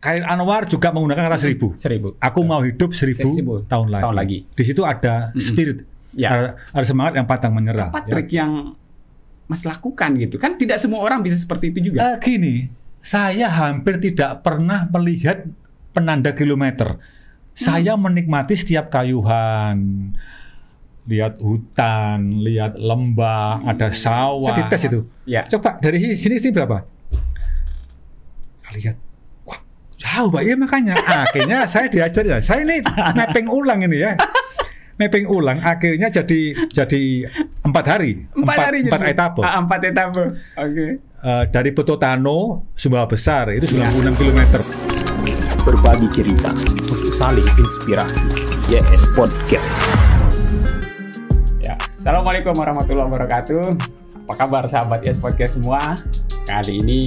Khairil Anwar juga menggunakan kata 1000. 1000. Aku mau hidup 1000 tahun lagi. Di situ ada spirit, ada semangat yang pantang menyerah. Apa trik yang Mas lakukan gitu? Kan tidak semua orang bisa seperti itu juga. Gini, saya hampir tidak pernah melihat penanda kilometer. Saya menikmati setiap kayuhan, lihat hutan, lihat lembah, ada sawah. Saya dites itu. Coba dari sini berapa? Lihat, wah jauh Pak. Ya makanya akhirnya saya diajar ya. Saya ini mapping ulang ini ya. Mapping ulang akhirnya jadi 4 hari. 4 etape. 4 etape. Oke. Dari Pototano, Sumbawa Besar itu 96 km. Berbagi cerita untuk saling inspirasi. YS Podcast. Ya, Assalamualaikum warahmatullahi wabarakatuh. Apa kabar sahabat YS Podcast semua? Kali ini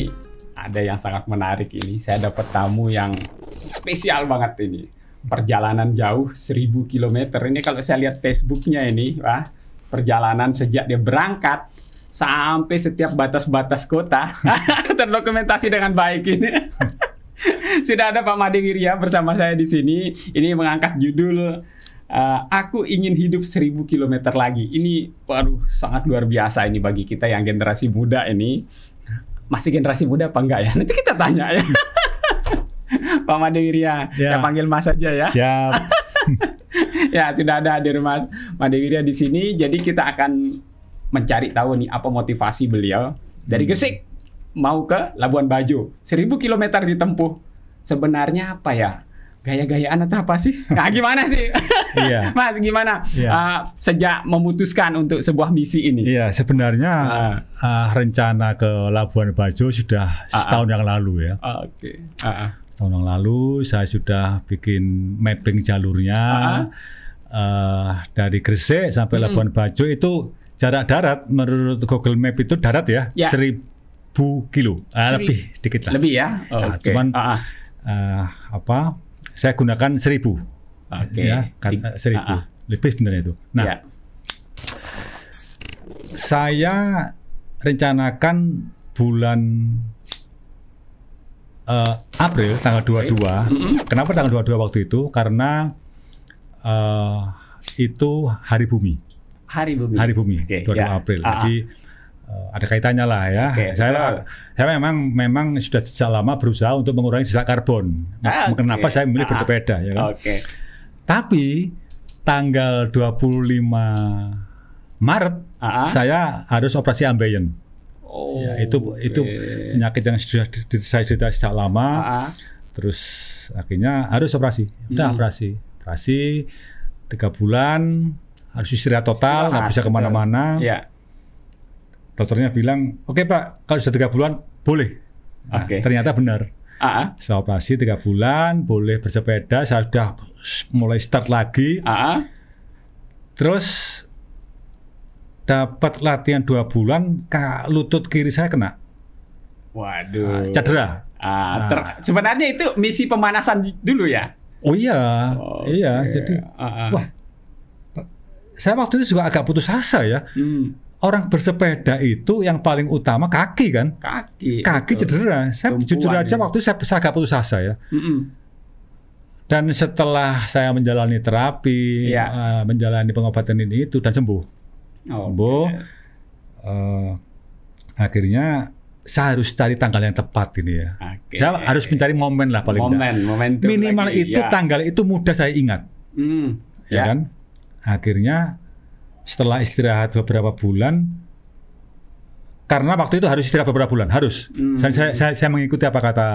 ada yang sangat menarik ini. Saya dapat tamu yang spesial banget ini. Perjalanan jauh 1000 km. Ini kalau saya lihat Facebooknya ini, wah, perjalanan sejak dia berangkat sampai setiap batas-batas kota terdokumentasi dengan baik ini. Sudah ada Pak Made Wirya bersama saya di sini. Ini mengangkat judul Aku Ingin Hidup 1000 km Lagi. Ini waduh sangat luar biasa ini bagi kita yang generasi muda ini. Masih generasi muda apa enggak ya? Nanti kita tanya ya. Pak Made Wirya, ya panggil Mas saja ya. Siap. Ya, sudah ada hadir Mas Made Wirya di sini. Jadi kita akan mencari tahu nih apa motivasi beliau dari Gresik mau ke Labuan Bajo. 1000 km ditempuh. Sebenarnya apa ya? Gaya-gayaan atau apa sih? Nah, gimana sih? Iya. Mas, gimana sejak memutuskan untuk sebuah misi ini? Iya, sebenarnya rencana ke Labuan Bajo sudah setahun yang lalu ya. Oke. Tahun yang lalu saya sudah bikin mapping jalurnya dari Gresik sampai Labuan Bajo itu jarak darat menurut Google Map itu darat ya, 1000 kilo, lebih dikit lah. Lebih ya. Cuman saya gunakan 1000, ya, kan 1000 lebih sebenarnya itu. Nah, saya rencanakan bulan April tanggal 22. Kenapa tanggal 22 waktu itu? Karena itu Hari Bumi. Hari Bumi. Hari Bumi. 22 April. Jadi ada kaitannya lah ya. Saya memang sudah sejak lama berusaha untuk mengurangi jejak karbon. Kenapa saya memilih bersepeda ya kan? Tapi tanggal 25 Maret saya harus operasi ambeien. Ya, itu penyakit yang sudah saya cerita sejak lama. Terus akhirnya harus operasi. Udah operasi 3 bulan, harus istirahat total, nggak bisa kemana-mana. Dokternya bilang, oke Pak, kalau sudah 3 bulan boleh. Nah, ternyata benar. Setelah operasi 3 bulan, boleh bersepeda. Saya sudah mulai start lagi. Terus dapat latihan 2 bulan, lutut kiri saya kena. Waduh. Cedera. Sebenarnya itu misi pemanasan dulu ya? Oh iya, iya. Jadi, wah, saya waktu itu juga agak putus asa ya. Orang bersepeda itu yang paling utama kaki kan? Kaki cedera. Saya jujur aja waktu itu saya agak putus asa ya. Dan setelah saya menjalani terapi, menjalani pengobatan ini itu dan sembuh. Akhirnya saya harus cari tanggal yang tepat ini ya. Saya harus mencari momen lah paling momentum minimal lagi, itu tanggal itu mudah saya ingat. Ya kan? Akhirnya setelah istirahat beberapa bulan, karena waktu itu harus istirahat beberapa bulan, harus. Saya mengikuti apa kata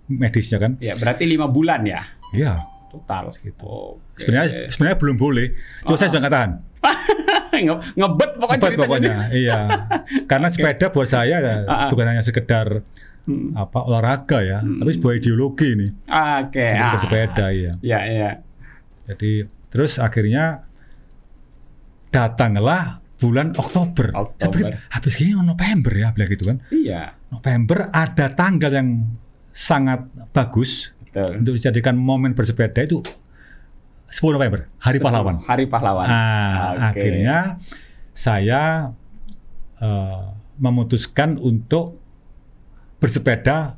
medisnya kan. Ya, berarti 5 bulan ya? Iya. Total gitu. Sebenarnya belum boleh. Cuma saya sudah nggak tahan. Ngebet pokoknya. Iya. Karena sepeda buat saya bukan hanya sekedar olahraga ya, tapi sebuah ideologi ini. Bersepeda ya. Iya. Jadi terus akhirnya datanglah bulan Oktober. Saya pikir, habis gini November ya, bilang gitu kan. Iya. November ada tanggal yang sangat bagus untuk dijadikan momen bersepeda itu 10 November, Hari Pahlawan. Hari Pahlawan. Akhirnya saya memutuskan untuk bersepeda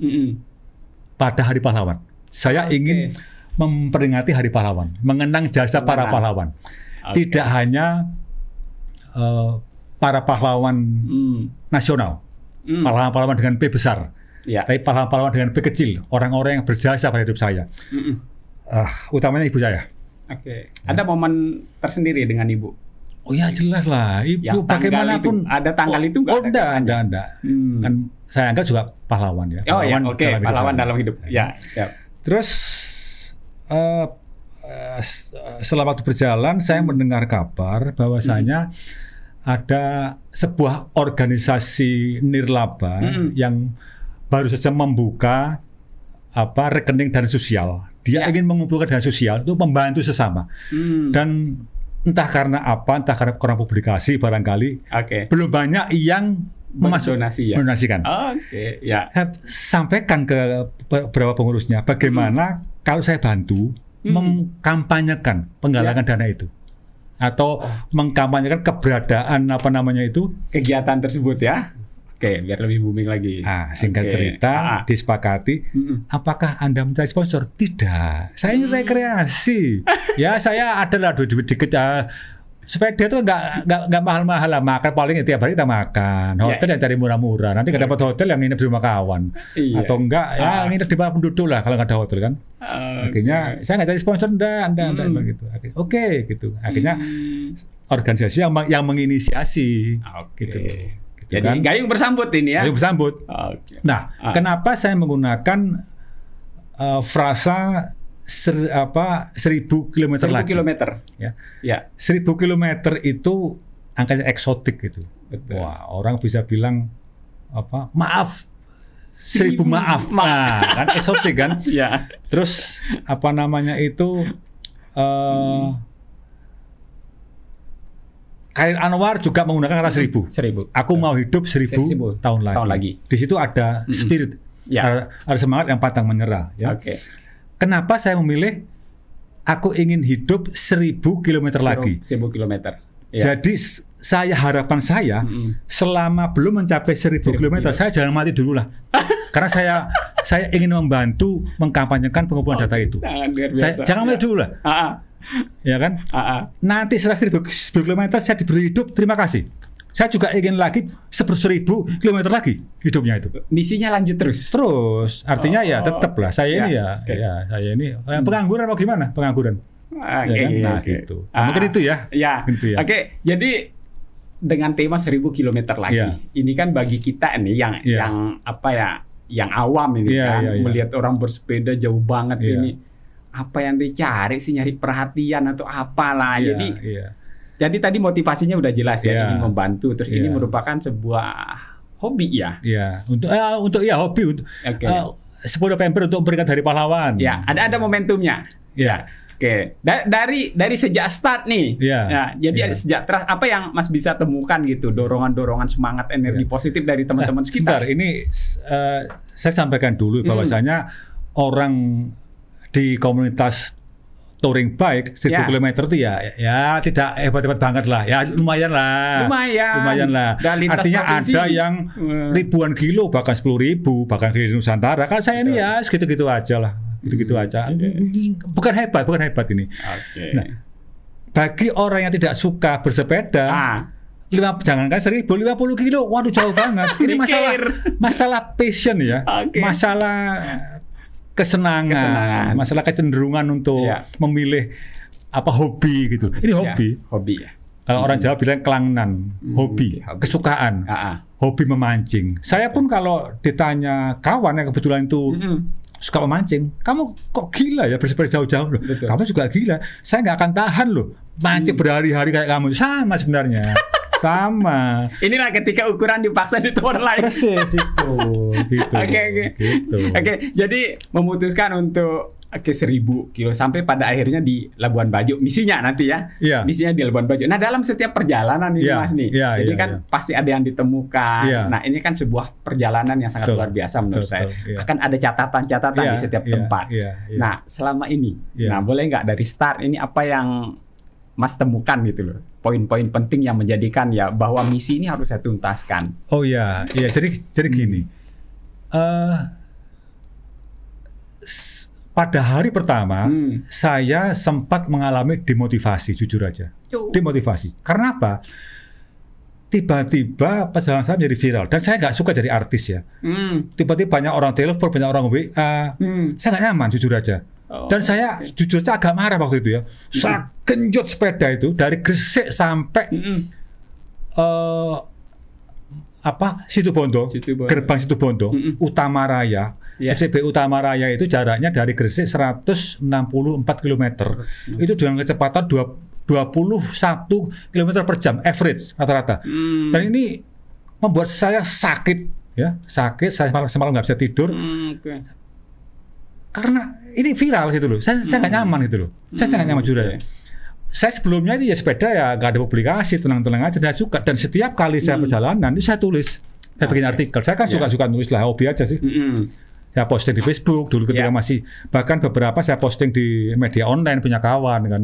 pada Hari Pahlawan. Saya ingin memperingati Hari Pahlawan, mengenang jasa para pahlawan. Tidak hanya para pahlawan nasional, pahlawan-pahlawan dengan P besar, tapi pahlawan-pahlawan dengan P kecil, orang-orang yang berjasa pada hidup saya. Utamanya ibu saya. Ada momen tersendiri dengan ibu? Oh ya jelas lah, ibu bagaimanapun. Ada tanggal itu nggak? Oh enggak. Kan saya anggap juga pahlawan ya. Pahlawan dalam hidup. Terus setelah waktu berjalan, saya mendengar kabar bahwasanya ada sebuah organisasi nirlaba yang baru saja membuka rekening dana sosial. Dia ingin mengumpulkan dana sosial untuk membantu sesama. Dan entah karena kurang publikasi barangkali, belum banyak yang mendonasikan. Sampaikan ke beberapa pengurusnya bagaimana kalau saya bantu mengkampanyekan penggalangan dana itu, atau mengkampanyekan keberadaan kegiatan tersebut ya. Biar lebih booming lagi. Singkat cerita, disepakati. Apakah Anda mencari sponsor? Tidak. Saya ini rekreasi. Ya saya adalah duit dikit. Sepeda itu nggak mahal-mahal lah. Makan paling tiap hari kita makan. Hotel yang cari murah-murah. Nanti nggak dapat hotel yang nginep di rumah kawan. Atau enggak ya nginep di rumah penduduk lah kalau nggak ada hotel kan. Akhirnya saya nggak cari sponsor, enggak gitu. Gitu. Akhirnya organisasi yang menginisiasi. Gitu. Jadi gayung bersambut ini ya. Gayung bersambut. Nah, kenapa saya menggunakan frasa 1000 kilometer lagi? 1000 kilometer. Ya. 1000 kilometer itu angkanya eksotik gitu. Betul. Wah, orang bisa bilang maaf. 1000 maaf. Nah, kan eksotik kan? Terus Khalil Anwar juga menggunakan kata 1000. Aku mau hidup 1000 tahun lagi. Di situ ada spirit, ada semangat yang pantang menyerah. Ya. Kenapa saya memilih aku ingin hidup 1000 kilometer lagi? 1000 kilometer. Jadi harapan saya selama belum mencapai 1000 kilometer, saya jangan mati dulu lah. Karena saya ingin membantu mengkampanyekan pengumpulan data itu. Jangan mati dulu lah. Ya kan? Nanti setelah 1000 kilometer saya diberi hidup, terima kasih. Saya juga ingin lagi 1000 kilometer lagi hidupnya itu. Misinya lanjut terus. Artinya ya tetaplah saya ini saya ini pengangguran atau gimana? Pengangguran. Gitu. Mungkin itu ya. Gitu ya. Jadi dengan tema 1000 kilometer lagi, ini kan bagi kita ini yang yang awam ini melihat orang bersepeda jauh banget ini. Apa yang dicari sih, nyari perhatian atau apalah. Jadi tadi motivasinya udah jelas ya, ingin membantu. Terus ini merupakan sebuah hobi ya. Untuk hobi. 10 November untuk memberikan Hari Pahlawan. Ada momentumnya. Dari sejak start nih. Jadi sejak apa yang Mas bisa temukan gitu, dorongan-dorongan semangat energi positif dari teman-teman sekitar. Ini saya sampaikan dulu bahwasanya orang di komunitas touring bike 1000 km itu ya tidak hebat-hebat banget lah. Ya lumayan lah. Artinya ada yang ribuan kilo, bahkan 10.000, bahkan di Nusantara. Kan saya ini ya segitu-gitu aja lah. Gitu-gitu aja. Bukan hebat ini. Nah, bagi orang yang tidak suka bersepeda, jangankan 1050 kilo, waduh jauh banget. Ini masalah passion ya. Masalah kesenangan, masalah kecenderungan untuk memilih hobi gitu. Ini hobi ya. Kalau orang Jawa bilang kelangenan, hobi, kesukaan, hobi memancing. Saya pun kalau ditanya kawan yang kebetulan itu suka memancing, kamu kok gila ya bersepeda jauh-jauh loh. Kamu juga gila. Saya nggak akan tahan loh mancing berhari-hari kayak kamu. Sama sebenarnya. Sama. Inilah ketika ukuran dipaksa di tempat lain. Persis itu. Gitu. Oke. Jadi memutuskan untuk 1000 kilo sampai pada akhirnya di Labuan Bajo. Misinya nanti ya. Misinya di Labuan Bajo. Nah dalam setiap perjalanan ini Mas nih. Jadi kan pasti ada yang ditemukan. Nah ini kan sebuah perjalanan yang sangat luar biasa menurut saya. Akan ada catatan-catatan di setiap tempat. Nah selama ini, nah boleh nggak dari start ini apa yang Mas temukan gitu loh, poin-poin penting yang menjadikan bahwa misi ini harus saya tuntaskan. Jadi gini, pada hari pertama saya sempat mengalami demotivasi, jujur aja. Demotivasi. Karena apa? Tiba-tiba perjalanan saya menjadi viral dan saya nggak suka jadi artis ya. Tiba-tiba banyak orang telepon, banyak orang WA. Saya nggak nyaman, jujur aja. Dan saya jujur aja agak marah waktu itu ya. Saya genjot sepeda itu dari Gresik sampai Situbondo, gerbang Situbondo, Utama Raya. SPB Utama Raya itu jaraknya dari Gresik 164 km. Itu dengan kecepatan 21 km per jam average rata-rata. Dan ini membuat saya sakit ya, saya semalam nggak bisa tidur. Karena ini viral gitu loh. Saya nggak nyaman gitu loh. Saya nggak nyaman juga. Saya sebelumnya itu ya sepeda ya nggak ada publikasi, tenang-tenang aja, saya suka. Dan setiap kali saya perjalanan itu saya tulis, saya bikin artikel. Saya kan suka-suka nulis lah, hobi aja sih. Saya posting di Facebook dulu ketika masih, bahkan beberapa saya posting di media online punya kawan kan.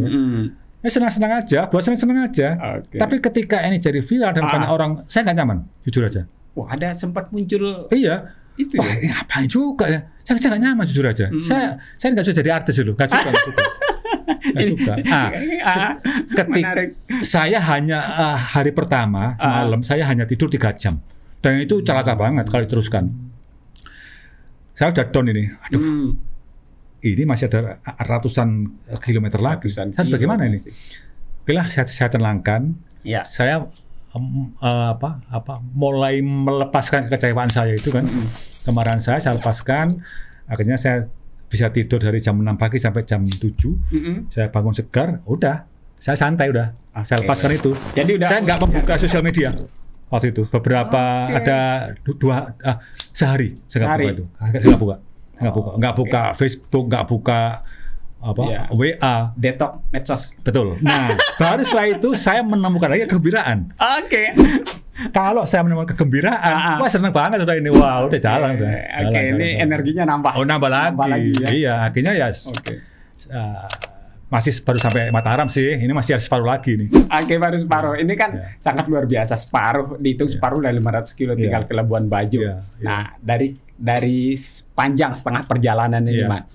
Ya senang-senang aja, buat senang-senang aja. Tapi ketika ini jadi viral dan banyak orang, saya nggak nyaman, jujur aja. Wah, ada sempat muncul. Iya. Itu wah, ini ngapain juga ya? Saya nggak nyaman, jujur aja. Saya nggak suka jadi artis dulu, nggak suka. Nggak suka. Ketika saya hanya hari pertama semalam, saya hanya tidur 3 jam. Dan itu celaka banget kalau diteruskan. Saya udah down ini. Aduh. Ini masih ada ratusan kilometer lagi. Harus bagaimana ini? Oke lah, saya tenangkan. Ya. Saya mulai melepaskan kekecewaan saya itu kan. Kemarahan saya lepaskan. Akhirnya saya bisa tidur dari jam 6 pagi sampai jam 7. Saya bangun segar, udah. Saya santai udah. Saya lepaskan itu. Jadi udah, saya nggak membuka sosial media. Waktu itu beberapa ada sehari saya nggak buka itu, saya nggak buka Facebook, nggak buka WA, detox medsos. Betul. Nah baru setelah itu saya menemukan lagi kegembiraan. Kalau saya menemukan kegembiraan, wah seneng banget udah ini, wah udah jalan udah. Ini energinya nambah. Oh nambah lagi ya? Iya akhirnya ya. Masih baru sampai Mataram sih, ini masih ada separuh lagi nih. Baru separuh. Ini kan sangat luar biasa, separuh, dihitung separuh dari 500 kilo tinggal ke Labuan Bajo. Nah, dari panjang setengah perjalanan ini, Mas.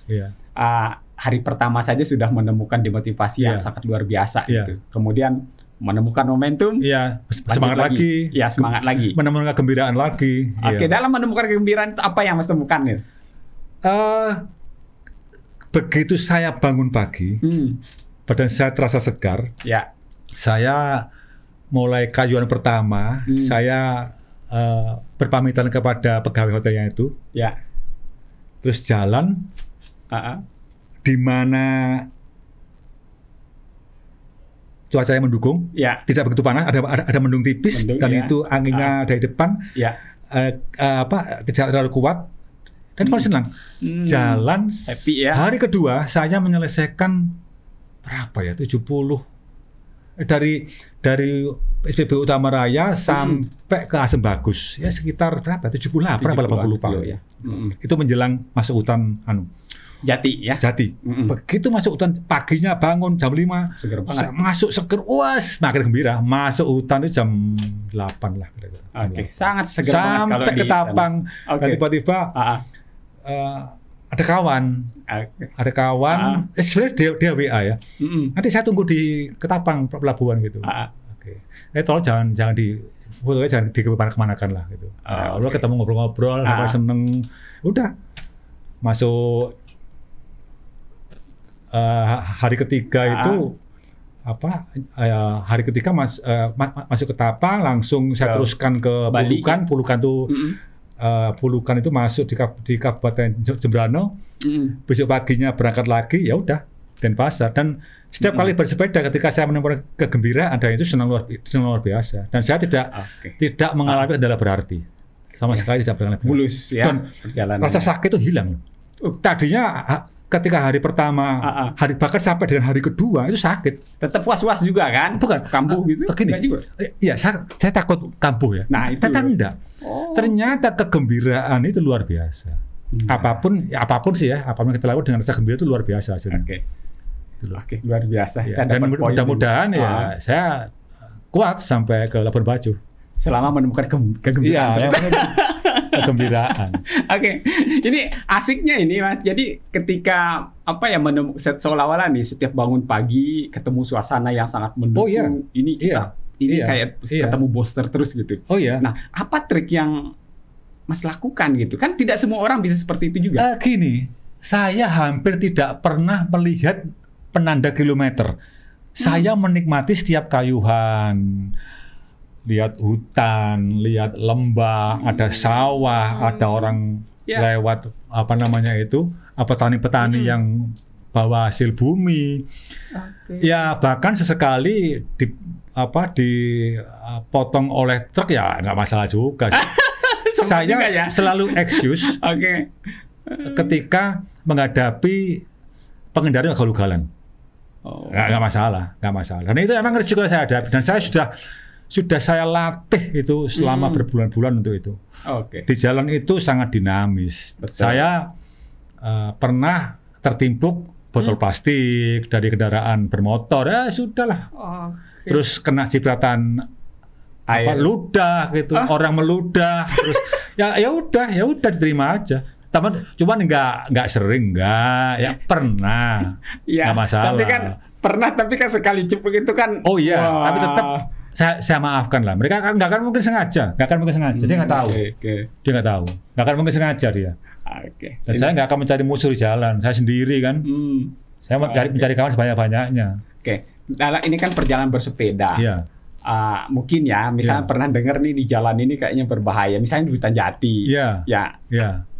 Hari pertama saja sudah menemukan demotivasi yang sangat luar biasa gitu. Kemudian menemukan momentum, semangat lagi. Ya, semangat lagi. Menemukan kegembiraan lagi. Dalam menemukan kegembiraan itu apa yang Mas temukan nih? Begitu saya bangun pagi, badan saya terasa segar. Saya mulai kayuan pertama, saya berpamitan kepada pegawai hotelnya itu. Terus jalan, di mana cuacanya mendukung, tidak begitu panas, ada mendung tipis, dan itu anginnya dari depan, tidak terlalu kuat. Dan paling senang. Jalan happy, hari kedua saya menyelesaikan berapa ya? 70 dari SPB Utama Raya sampai ke Asem Bagus. Ya sekitar berapa? 78 atau 80 lupa ya. Itu menjelang masuk hutan Jati ya. Jati. Begitu masuk hutan paginya bangun jam 5. Seger banget. Masuk seger. Wah, semakin gembira. Masuk hutan itu jam 8 lah kira-kira. Sangat seger banget kalau sampai ke Tapang. Dan tiba-tiba ada kawan, sebenarnya dia WA ya. Nanti saya tunggu di Ketapang pelabuhan gitu. Tolong jangan di fotonya jangan kemana-kemana lah gitu. Lalu ketemu ngobrol-ngobrol, seneng. Udah masuk hari ketiga itu hari ketiga masuk ke Tapang, langsung saya teruskan ke Pulukan tuh. Pulukan itu masuk di Kabupaten Jembrano. Besok paginya berangkat lagi, ya udah Denpasar. Dan setiap kali bersepeda ketika saya menemukan kegembiraan, ada itu senang luar biasa. Dan saya tidak mengalami kendala berarti, sama sekali tidak mengalami mulus ya. Dan rasa sakit itu hilang. Tadinya ketika hari pertama, bahkan sampai dengan hari kedua itu sakit. Tetap was-was juga kan? Bukan kambuh gitu? Enggak juga. Iya, saya takut kambuh ya. Nah itu. Enggak. Ternyata kegembiraan itu luar biasa. Apapun sih ya, apapun kita lakukan dengan rasa gembira itu luar biasa hasilnya. Luar biasa. Ya, dan mudah-mudahan ya saya kuat sampai ke Labuan Bajo. selama menemukan kegembiraan. Iya, kegembiraan. Oke, ini asiknya ini Mas. Jadi ketika menemukan seolah-olah nih setiap bangun pagi ketemu suasana yang sangat mendukung. Ini kita kayak ketemu booster terus gitu. Oh iya. Nah, apa trik yang Mas lakukan gitu? Kan tidak semua orang bisa seperti itu juga. Gini, saya hampir tidak pernah melihat penanda kilometer. Saya menikmati setiap kayuhan. Lihat hutan, lihat lembah, ada sawah, ada orang lewat petani-petani yang bawa hasil bumi. Ya bahkan sesekali dipotong oleh truk ya nggak masalah juga. Saya selalu excuse ketika menghadapi pengendara yang ugal-ugalan. Nggak masalah. Dan itu emang risiko saya hadapi dan saya sudah saya latih itu selama berbulan-bulan untuk itu. Di jalan itu sangat dinamis. Betul. Saya pernah tertimpuk botol plastik dari kendaraan bermotor. Ya sudahlah. Terus kena cipratan ludah gitu. Orang meludah. Terus ya udah diterima aja. Cuman nggak sering, ya pernah. Nggak masalah. Tapi kan sekali cipuk itu kan. Oh iya. Tapi tetap saya maafkan lah. Mereka nggak akan mungkin sengaja. Dia nggak tahu. Dia nggak tahu. Nggak akan mungkin sengaja dia. Dan saya nggak akan mencari musuh di jalan. Saya sendiri kan. Saya mencari kawan sebanyak-banyaknya. Ini kan perjalanan bersepeda. Iya. Mungkin ya, misalnya pernah dengar nih di jalan ini kayaknya berbahaya. Misalnya di Hutan Jati. Iya.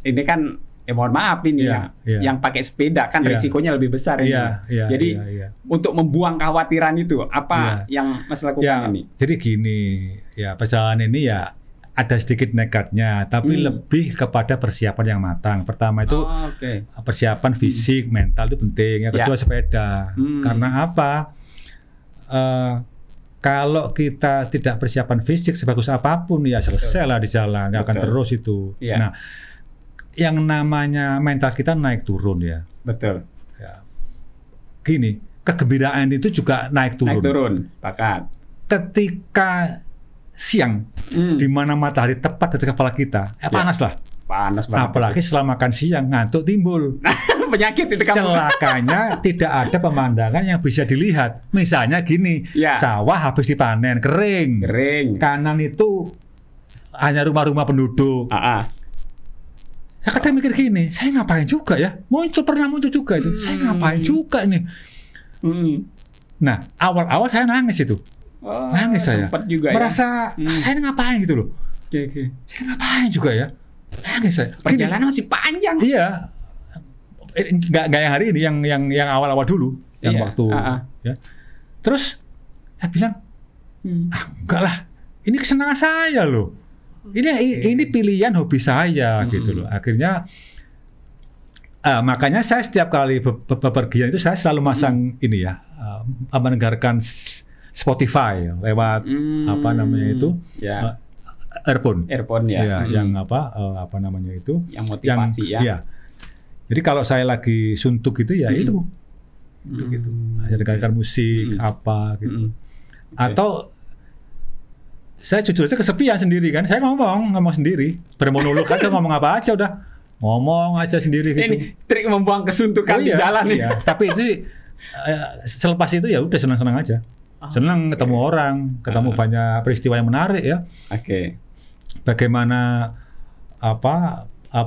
Ini kan. Mohon maaf ini yang pakai sepeda kan risikonya lebih besar ini. Jadi untuk membuang kekhawatiran itu yang Mas lakukan ini? Jadi gini, perjalanan ini ada sedikit nekatnya, tapi lebih kepada persiapan yang matang. Pertama itu persiapan fisik, mental itu penting. Yang kedua sepeda. Karena apa? Kalau kita tidak persiapan fisik sebagus apapun ya selesai lah di jalan, nggak akan terus itu. Nah, yang namanya mental kita naik turun ya. Betul. Gini, kegembiraan itu juga naik turun. Pakat. Ketika siang, di mana matahari tepat di kepala kita, panas lah. Panas banget. Apalagi setelah makan siang ngantuk timbul. Penyakit itu kamu. Celakanya tidak ada pemandangan yang bisa dilihat. Misalnya gini, sawah habis dipanen, kering. Kanan itu hanya rumah-rumah penduduk. Saya kadang mikir gini, saya ngapain juga ya? Pernah muncul juga itu. Saya ngapain juga nih? Nah, awal-awal saya nangis itu. Nangis saya. Juga merasa saya ngapain gitu loh. Saya ngapain juga ya? Nangis saya. Perjalanan masih panjang. Iya. Nggak yang hari ini, yang awal-awal dulu, yang waktu. Ya. Terus saya bilang, enggak lah. Ini kesenangan saya loh. Ini pilihan hobi saya gitu loh. Akhirnya makanya saya setiap kali bepergian itu saya selalu masang ini mendengarkan Spotify lewat earphone yang yang motivasi Jadi kalau saya lagi suntuk gitu ya itu gitu. Saya dengarkan musik gitu. Atau saya jujur aja kesepian sendiri kan. Saya ngomong sendiri. Bermonolog kan saya ngomong apa aja udah. Ngomong aja sendiri gitu. Ini trik membuang kesuntukan di jalan nih. Tapi itu selepas itu ya udah senang-senang aja. Senang ketemu orang, ketemu banyak peristiwa yang menarik ya. Bagaimana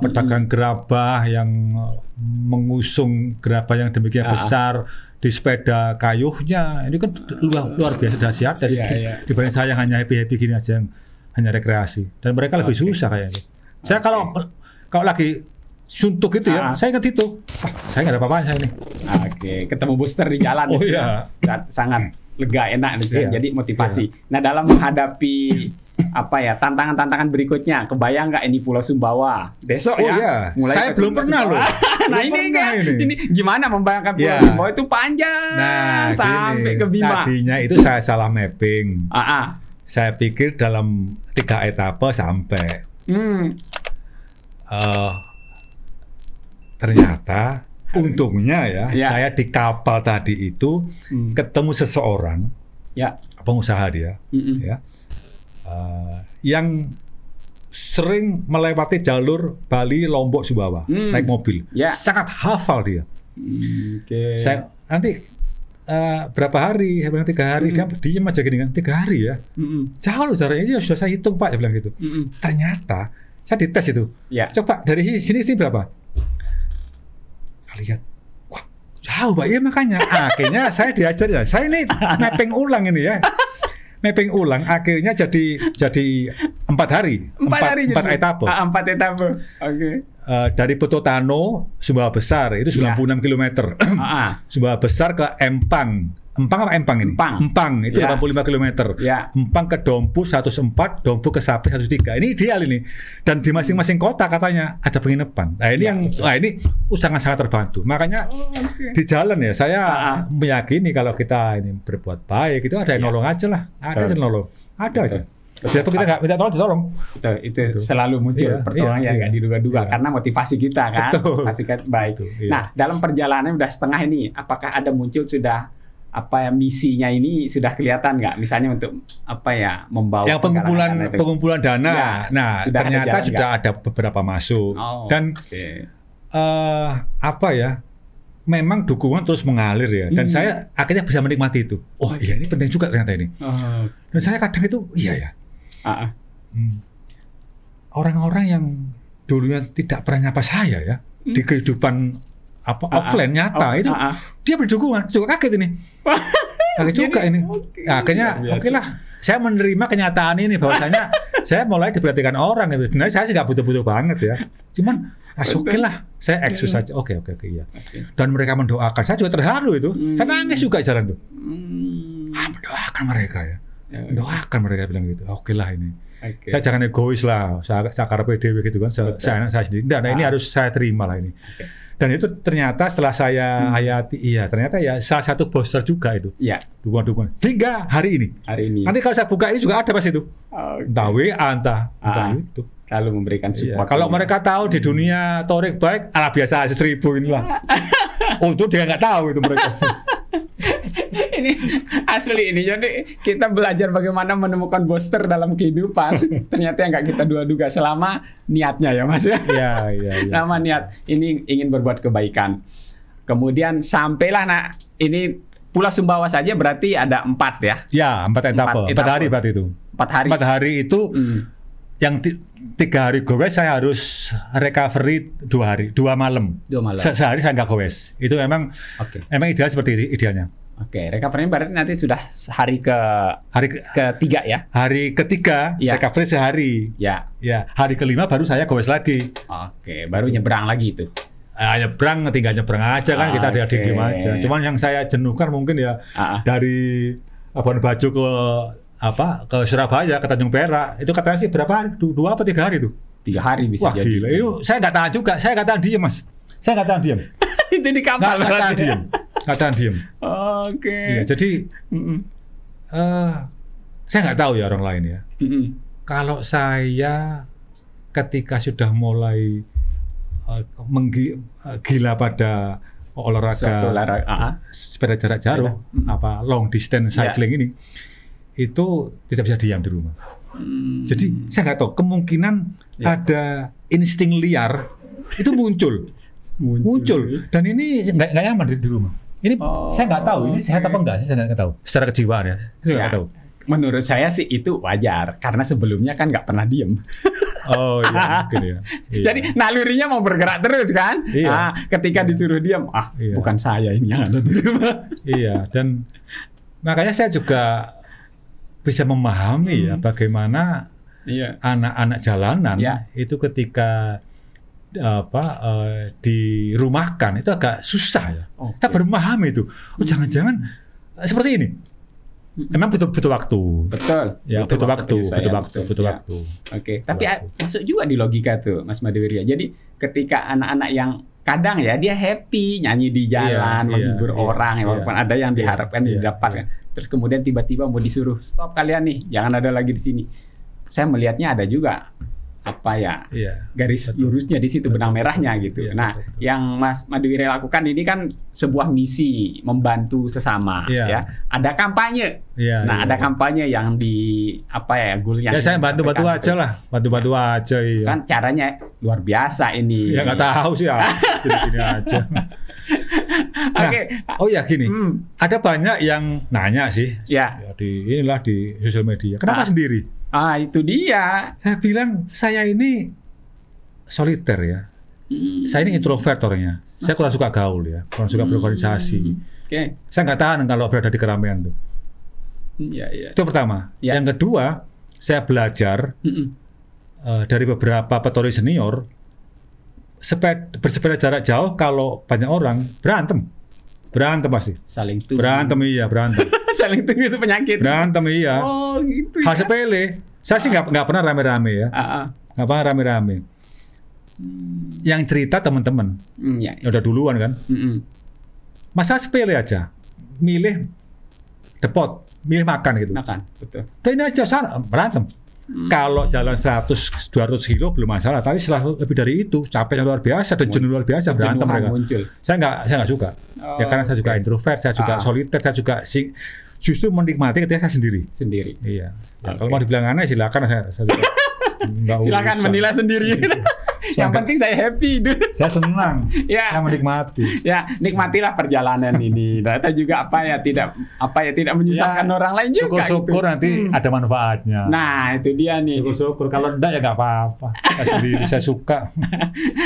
pedagang gerabah yang mengusung gerabah yang demikian besar di sepeda kayuhnya, ini kan luar biasa dahsyat dibanding saya hanya happy gini aja, yang hanya rekreasi, dan mereka lebih susah kayaknya. Saya kalau lagi suntuk gitu ya, saya ingat itu, saya nggak ada apa-apa saya ini. Ketemu booster di jalan, sangat lega, enak gitu. Jadi motivasi. Nah, dalam menghadapi tantangan-tantangan berikutnya, kebayang nggak ini Pulau Sumbawa besok mulai saya belum pernah loh. Nah ini gimana membayangkan Pulau Sumbawa itu panjang sampai ke Bima. Tadinya itu saya salah mapping. Saya pikir dalam 3 etape sampai. Ternyata untungnya saya di kapal tadi itu ketemu seseorang, pengusaha dia, yang sering melewati jalur Bali, Lombok, Sumbawa naik mobil, sangat hafal dia. Saya nanti berapa hari? Saya bilang 3 hari, dia diem aja gini kan, 3 hari ya. Jauh loh jaraknya, ya sudah saya hitung Pak, saya bilang gitu. Ternyata saya dites itu. Coba dari sini berapa? Saya lihat, wah jauh Pak, iya makanya. Akhirnya saya diajar ya, saya ini mapping ulang ini ya. Mapping ulang, akhirnya jadi 4 hari. 4 etape. 4 etape. Oke. Dari Pototano, Sumbawa Besar itu 96 km. Sumbawa Besar ke Empang. Empang ini? Empang itu 85 km. Empang ke Dompu 104, Dompu ke Sapi 103. Ini ideal ini. Dan di masing-masing kota katanya ada penginapan. Nah ini ini sangat terbantu. Makanya di jalan ya saya meyakini kalau kita ini berbuat baik itu ada yang nolong aja lah. Ada yang nolong. Ada aja. Biarpun kita nggak minta tolong, ditolong. Itu selalu muncul pertolongan yang nggak diduga-duga karena motivasi kita kan. Motivasi kita baik. Nah dalam perjalanan udah setengah ini, apakah ada muncul sudah misinya ini sudah kelihatan nggak? Misalnya untuk membawa yang pengumpulan dana. Nah ternyata sudah ada beberapa masuk dan memang dukungan terus mengalir ya. Dan saya akhirnya bisa menikmati itu. Oh iya ini penting juga ternyata ini. Dan saya kadang itu iya ya. Orang-orang yang dulunya tidak pernah nyapa saya ya di kehidupan offline nyata itu dia berdukungan, juga kaget ini. Kaget juga ini. Akhirnya oke lah, saya menerima kenyataan ini bahwasanya saya mulai diperhatikan orang itu. Sebenarnya saya sih nggak butuh-butuh banget ya. Cuman oke lah, saya eksus saja. Oke iya. Dan mereka mendoakan, saya juga terharu itu. Saya nangis juga jalan tuh. Mendoakan mereka ya. Mendoakan mereka bilang gitu. Oke lah ini. Saya jangan egois lah, saya karpe dewe gitu kan. Saya anak saya sendiri. Nah ini harus saya terima lah ini. Dan itu ternyata setelah saya hayati, ternyata ya salah satu booster juga itu. Dukungan hingga hari ini. Nanti kalau saya buka ini juga ada pas itu. Entah WA, entah itu. Lalu memberikan support. Kalau mereka tahu di dunia Torik baik, biasa 1000 inilah. Itu dia nggak tahu itu mereka. Ini asli ini. Jadi kita belajar bagaimana menemukan booster dalam kehidupan. Ternyata yang nggak kita duga-duga selama niatnya ya Mas. Iya. Selama niat ini ingin berbuat kebaikan. Kemudian sampailah ini Pulau Sumbawa saja berarti ada 4 ya? Ya 4 etape. 4 hari berarti itu. 4 hari itu yang 3 hari gowes saya harus recovery 2 hari, 2 malam. Sehari saya nggak gowes. Itu memang ideal seperti itu idealnya. Recovery berarti nanti sudah hari ketiga ya? Hari ketiga recovery sehari. Ya. Hari kelima baru saya gowes lagi. Baru nyebrang lagi itu. Tinggal nyebrang aja kan kita ada di aja. Cuman yang saya jenuhkan mungkin ya dari Labuan Bajo ke Surabaya ke Tanjung Perak itu katanya sih berapa hari? 2 apa 3 hari itu? 3 hari bisa jadi. Gila. Itu saya nggak tahan juga. Saya nggak tahan diem Mas. Saya nggak tahan diem. Itu di kapal. Nggak tahan diem. Iya, jadi saya nggak tahu ya orang lain ya. Kalau saya ketika sudah mulai gila pada olahraga sepeda jarak jauh, long distance cycling ini, itu tidak bisa diam di rumah. Jadi saya nggak tahu, kemungkinan ada insting liar itu muncul. Dan ini nggak nyaman di rumah. Ini saya nggak tahu, ini sehat apa enggak, saya nggak tahu. Secara kejiwaan ya, saya nggak tahu. Menurut saya sih itu wajar, karena sebelumnya kan nggak pernah diem. Mungkin ya. Jadi nalurinya mau bergerak terus kan? Ketika disuruh diem, bukan saya ini yang ada di rumah. Dan makanya saya juga bisa memahami ya bagaimana anak-anak jalanan itu ketika dirumahkan itu agak susah ya. Kita bermahami itu. Jangan-jangan seperti ini. Memang butuh waktu. Betul. Ya, butuh waktu. Tapi masuk juga di logika tuh, Mas Madhurya. Jadi ketika anak-anak yang kadang ya dia happy nyanyi di jalan, menghibur orang, walaupun ada yang diharapkan didapatkan. Terus kemudian tiba-tiba mau disuruh stop kalian nih, jangan ada lagi di sini. Saya melihatnya ada juga garis lurusnya di situ, benang merahnya gitu. Nah, yang Mas Madywira lakukan ini kan sebuah misi membantu sesama, ya. Ada kampanye. Ada kampanye yang di goalnya. Ya saya bantu-bantu aja lah, bantu-bantu aja. Kan caranya luar biasa ini. Ya nggak tahu sih ya, gini aja. Gini, ada banyak yang nanya sih, di sosial media. Kenapa sendiri? Itu dia. Saya bilang saya ini soliter ya. Saya ini introvert orangnya. Saya kurang suka gaul ya, kurang suka berorganisasi. Saya nggak tahan kalau berada di keramaian tuh. Itu pertama. Yang kedua, saya belajar dari beberapa petori senior. Bersepeda jarak jauh kalau banyak orang berantem pasti. Saling tunggu. Berantem. Saling tunggu itu penyakit. Berantem iya. Oh gitu. Hal sepele. Saya sih nggak pernah rame-rame ya. Nggak pernah rame-rame. Yang cerita teman-teman. Udah duluan kan. Masalah sepele aja. Milih depot, milih makan gitu. Makan, betul. Dan ini aja sana berantem. Kalau jalan 100-200 kilo belum masalah, tapi setelah lebih dari itu capeknya luar biasa dan jenuh luar biasa berantem mereka. Saya nggak suka. Ya karena saya juga introvert, saya juga soliter, saya juga justru menikmati ketika saya sendiri. Iya. Ya, kalau mau dibilang aneh silakan saya silakan menilai sendiri. Yang penting saya happy, saya senang, saya menikmati. Ya, nikmatilah perjalanan ini. Data juga tidak menyusahkan orang lain juga. Syukur-syukur nanti ada manfaatnya. Nah, itu dia nih. Syukur-syukur, kalau enggak ya nggak apa-apa. Saya sendiri, saya suka.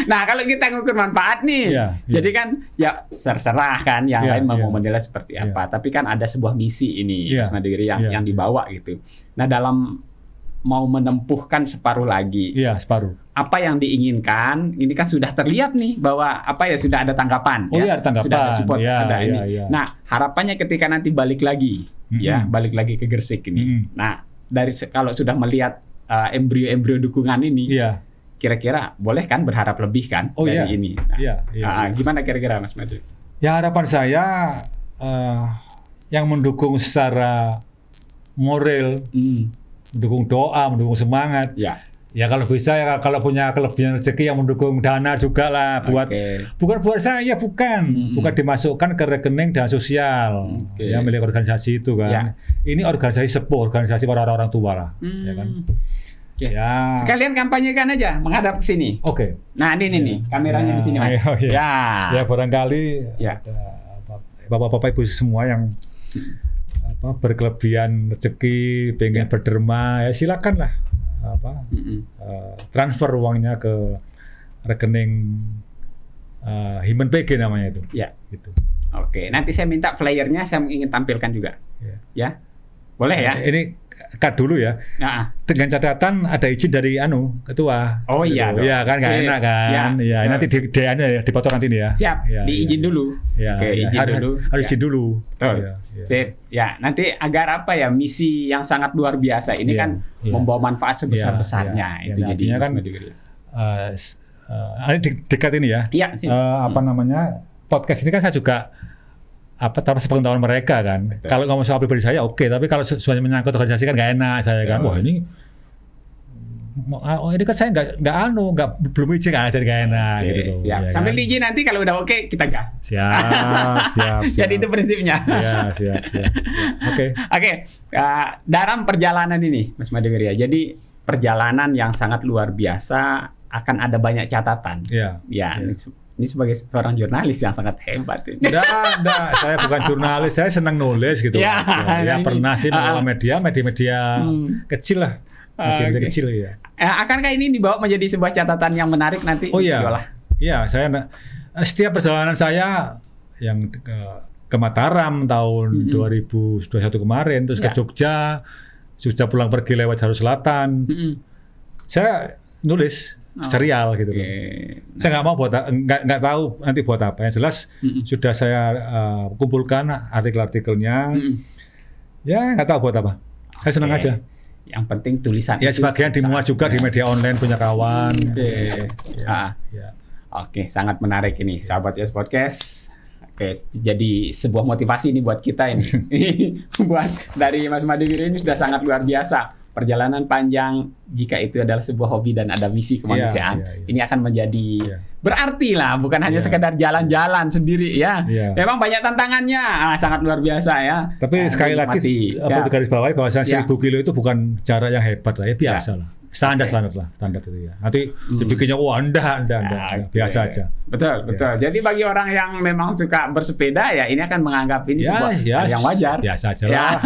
Nah, kalau kita ngukur manfaat nih, jadi kan ya terserah kan yang lain mau menilai seperti apa. Tapi kan ada sebuah misi ini, Mas Madywira yang dibawa gitu. Nah, dalam mau menempuhkan separuh lagi. Separuh. Apa yang diinginkan, ini kan sudah terlihat nih bahwa sudah ada tanggapan. Ada tanggapan. Sudah ada support, ada ini. Nah, harapannya ketika nanti balik lagi, balik lagi ke Gresik ini. Nah, kalau sudah melihat embrio-embrio dukungan ini, kira-kira boleh kan berharap lebih kan dari ini? Nah, gimana kira-kira Mas Madu? Ya harapan saya yang mendukung secara moral, mendukung doa, mendukung semangat. Ya kalau bisa kalau punya kelebihan rezeki yang mendukung dana juga lah bukan buat saya, bukan dimasukkan ke rekening dana sosial yang milik organisasi itu kan. Ini organisasi sepuh, organisasi para orang tua lah, ya kan. Sekalian kampanyekan aja menghadap ke sini. Nah ini nih kameranya di sini Mas. Ya barangkali bapak-bapak ibu semua yang berkelebihan rezeki, pengen berderma, ya silakan lah transfer uangnya ke rekening Himen PG namanya itu. Gitu. Nanti saya minta flyernya, saya ingin tampilkan juga. Ya, boleh ya? Ini cut dulu ya. Dengan catatan ada izin dari ketua. Iya kan, nggak enak kan? Nanti dipotong nanti nih ya. Siap, diizin dulu. Harus izin dulu. Betul. Ya, nanti agar misi yang sangat luar biasa ini kan membawa manfaat sebesar-besarnya. Itu jadinya kan dekat ini ya. Podcast ini kan saya juga tanpa sepengetahuan mereka kan. Betul. Kalau ngomong soal pribadi saya tapi kalau sesuatu menyangkut organisasi kan nggak enak saya kan. Wah ini kan saya belum izin kan, jadi nggak enak gitu loh. Siap. Ya, sambil izin nanti kalau udah kita gas. Siap. Jadi itu prinsipnya. Siap. Dalam perjalanan ini Mas Madywira, jadi perjalanan yang sangat luar biasa, akan ada banyak catatan. Ini sebagai seorang jurnalis yang sangat hebat. Enggak, saya bukan jurnalis, saya senang nulis gitu. Pernah sih media kecil lah. Media kecil ya. Akankah ini dibawa menjadi sebuah catatan yang menarik nanti? Saya setiap perjalanan saya yang ke Mataram tahun 2021 kemarin, terus ke Jogja pulang pergi lewat Jalur Selatan. Saya nulis serial gitu loh. Saya nggak tahu nanti buat apa. Yang jelas sudah saya kumpulkan artikel-artikelnya. Ya nggak tahu buat apa. Saya senang aja. Yang penting tulisan. Ya sebagian dimuat juga di media online punya kawan. Sangat menarik ini sahabat Yes Podcast. Jadi sebuah motivasi ini buat kita ini. Buat dari Mas Madywira ini sudah sangat luar biasa. perjalanan panjang, jika itu adalah sebuah hobi dan ada misi kemanusiaan, ini akan menjadi berarti lah, bukan hanya sekedar jalan-jalan sendiri ya. Memang banyak tantangannya, sangat luar biasa ya. Tapi sekali lagi perlu digarisbawahi bahwa 1.000 kilo itu bukan jarak yang hebat lah, ya biasa lah. Standar itu ya. Nanti dibikinnya enggak, biasa aja. Betul. Jadi bagi orang yang memang suka bersepeda ya, ini akan menganggap ini sebuah hal yang wajar. Biasa aja lah.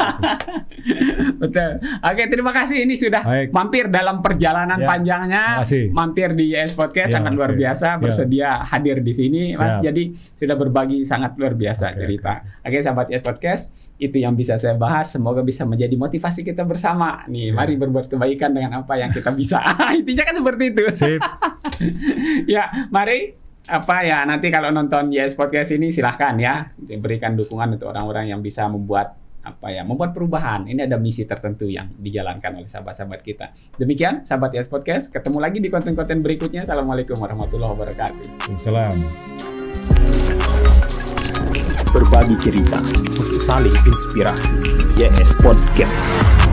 Betul. Oke, terima kasih ini sudah mampir dalam perjalanan panjangnya, mampir di YS Podcast sangat luar biasa, bersedia hadir di sini, Mas. Jadi sudah berbagi sangat luar biasa cerita. Oke, sahabat YS Podcast, itu yang bisa saya bahas. Semoga bisa menjadi motivasi kita bersama. Nih, mari berbuat kebaikan dengan apa yang kita bisa. Intinya kan seperti itu. Sip. Ya, mari nanti kalau nonton YS Podcast ini silahkan ya diberikan dukungan untuk orang-orang yang bisa membuat perubahan. Ini ada misi tertentu yang dijalankan oleh sahabat-sahabat kita. Demikian sahabat YS Podcast, ketemu lagi di konten-konten berikutnya. Assalamualaikum warahmatullahi wabarakatuh. Salam. Berbagi cerita untuk saling inspirasi. YS Podcast.